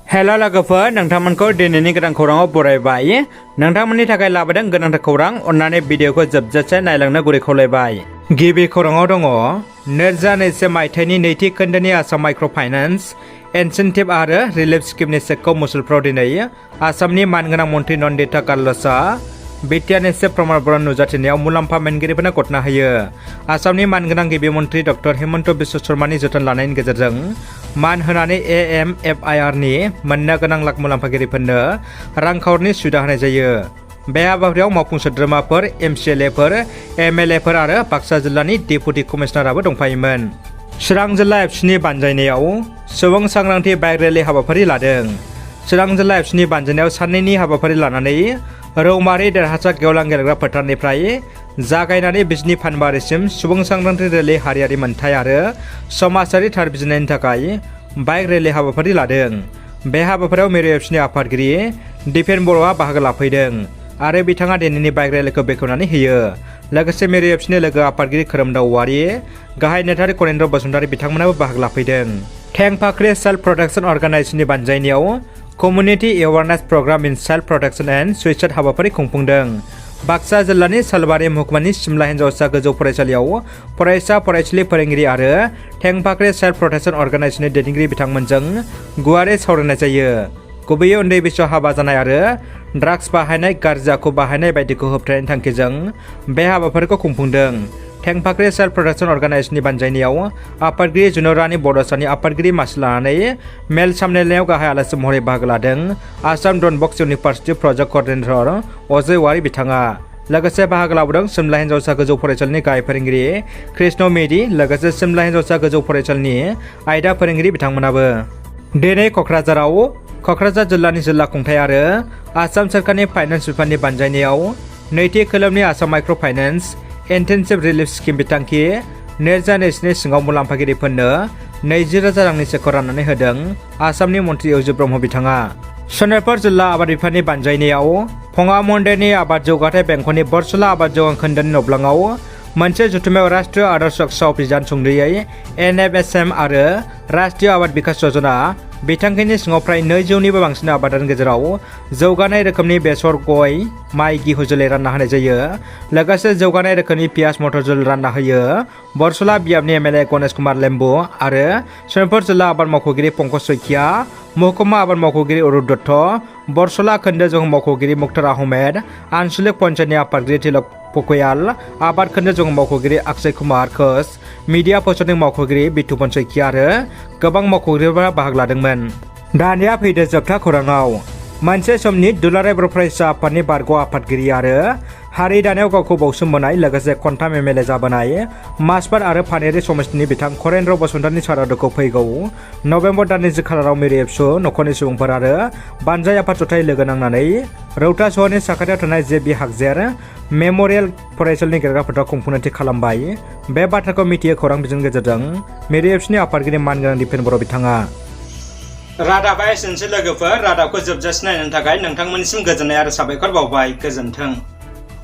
Hello लोगोफोर नोंथांमोनखौ दिनैनि गोदान खौराङाव बरायबाय। नोंथांमोननि थाखाय लाबोदों गोनांथार खौरां, अन्नानै भिडिअखौ जोबजासे नायलांनो गुरै खावलायबाय। गिबि खौराङाव दङ 2022 मायथाइनि नैथि खोन्दोनि आसाम माइक्र' फाइनान्स इनसेन्टिभ आरो रिलिफ स्किमनि चेकखौ मुसलपुराव दिनै आसामनि मानगोनां मन्थ्रि नन्दिता कार्लसआ बिटिआरनि चेक प्रमाणपत्र नुजाथिनायाव मुलाम्फा मोनगिरिफोरनो गथायना होयो। आसामनि मानगोनां गिबि मन्थ्रि डक्टर हिमन्त बिश्व शर्मानि जोथोन लानायनि गेजेरजों मान होनानै एएमएफआइआरनि मोननो गोनां लाख मुलाम्फागिरिफोरनो रांखावरिनि सुबिदा होनाय जायो। बे हाबाफारियाव मावफुं सोद्रोमाफोर, एमसिएलएफोर, एमएलएफोर आरो बाक्सा जिल्लानि डेपुटि कमिशनारआबो दंफायोमोन। चिरां जिल्ला एबसुनि बानजायनायाव सुबुं सांग्रांथि बाइक रेलि हाबाफारि लादों। चिरां जिल्ला एबसुनि बानजायनायाव साननैनि हाबाफारि लानानै रौमारि देरहासार गेवलां गेलेग्रा फोथारनिफ्राय जागायनानै बिजनि फानबारिसिम सुबुं सांग्रांथि रेलि हारियारि मोनथाय आरो समाजारि थार बिजिरनायनि थाखाय बाइक रेलि हाबाफारि लादों। बे हाबाफारियाव मिरु एबसुनि आफादगिरि दिपेन बर'आ बाहागो लाफैदों आरो बिथाङा दिनैनि बाइक रेलिखौ बेखेवनानै होयो। लोगोसे मिरु एबसुनि लोगो आफादगिरि खोरोमदाव औवारि, गाहाय नेथारि करेन्द्र बसुमतारी बिथांमोनाबो बाहागो लाफैदों। थेंफाख्रि सेल्फ प्रटेक्शन अर्गानाइजेशननि बानजायनायाव community awareness programme in self protection and suicide हाबाफारि खुंफुंदों। बाक्सा जिल्लानि सालबारि महकुमानि सिमला हिन्जावसा गोजौ फरायसालियाव फरायसा फरायसुलि फोरोंगिरि आरो थेंफाख्रि सेल्फ प्रटेक्शन अर्गानाइजेशननि दैदेनगिरि बिथांमोनजों गुवारै सावरायनाय जायो। गुबैयै उन्दै बैसोआव हाबा जानाय आरो ड्राग्स बाहायनाय, गाज्रि आखु बाहायनाय बायदिखौ होबथानायनि थांखिजों बे हाबाफारिखौ खुंफुंदों। थेंफाख्रि सेल्फ प्रटेक्शन अर्गानाइजेशननि बानजायनायाव आफादगिरि जुनुरानि बड'सानि आफादगिरि मासि लानानै मेल सामलायनायाव गाहाय आलासि महरै बाहागो लादों Assam Don Bosco university project coordinator Ajay औवारि बिथाङा। लोगोसे बाहागो लाबोदों सिमला हिन्जावसा गोजौ फरायसालिनि गाहाय फोरोंगिरि कृष्ण मेदि, लोगोसे सिमला हिन्जावसा गोजौ फरायसालिनि आयदा फोरोंगिरि बिथांमोनाबो। दिनै क'क्राझार जिल्लानि जिल्ला खुंथाय आरो आसाम सोरखारनि फाइनान्स बिफाननि बानजायनायाव नैथि खोलोबनि Assam micro' finance intensive relief scheme बिथांखि 2022 सिङाव मुलाम्फागिरिफोरनो 20,000 रांनि चेकखौ राननानै होदों आसामनि मन्थ्रि इउजित ब्रह्म बिथाङा। सनितपुर जिल्ला आबाद बिफाननि बानजायनायाव फङा मन्दिरनि आबाद जौगाथाय बेंखननि बरसला आबाद जौगां खोन्दोनि नब्लाङाव मोनसे जथुम्मायाव राष्ट्रीय आदर्श कक्षा अभियान सुंदयै एनएफएसएम आरो राष्ट्रीय आबाद बिकास यजना बिथांखिनि सिङाव फ्राय 200निबो बांसिन आबादारिनि गेजेराव जौगानाय रोखोमनि बेसर, गय, माइ, गिहु जोलै रानना होनाय जायो। लोगोसे जौगानाय रोखोमनि पियाज, मटर जोलै रानना होयो। बरसला बियाबनि एमएलए गणेश कुमार लेम्बु आरो सनितपुर जिल्ला आबाद मावख'गिरि पंकज सैकिया, महकुमा आबाद मावख'गिरि अरुप दत्त, बरसला खोन्दो जौगां मावख'गिरि मुख्तार आहमेद, आनसलिक पन्चायतनि आफादगिरि तिलक पकयाल, आबाद खोन्दो जौगां मावख'गिरि अक्षय कुमार घोष, मिडिया परिषदनि मावख'गिरि बिथुपन सैकिया आरो गोबां मावख'गिरिफोरा बाहागो लादोंमोन। दानिया फैदो जोबथा खौराङाव। मोनसे समनि दुलाराय बर' फरायसा आफादनि बारग' आफादगिरि आरो हारि दानायाव गावखौ बावसोमबोनाय, लोगोसे खनथाम एमएलए जाबोनाय माजबाद आरो फानेरि समष्टिनि बिथां करेन्द्र बसुमतारीनि सारादुखौ फैगौ नबेम्बर दाननि 10 खालाराव मिरु एबसु नखरनि सुबुंफोर आरो बानजाय आफाद जथाय लोगो नांनानै रौता सहरनि साखाथियाव थानाय जेबि हागजेर मेम'रियेल फरायसालिनि गेलेग्रा फोथाराव खुंफुंनो थि खालामबाय। बे बाथ्राखौ मिथियो खौरां बिजोंनि गेजेरजों मिरु एबसुनि आफादगिरि मानगोनां दिपेन बर' बिथाङा। रादाबा एसेनोसै लोगोफोर। रादाबखौ जोबजासे नायनो थाखाय नोंथांमोननिसिम गोजोननाय आरो साबायखर बावबाय। गोजोन्थों।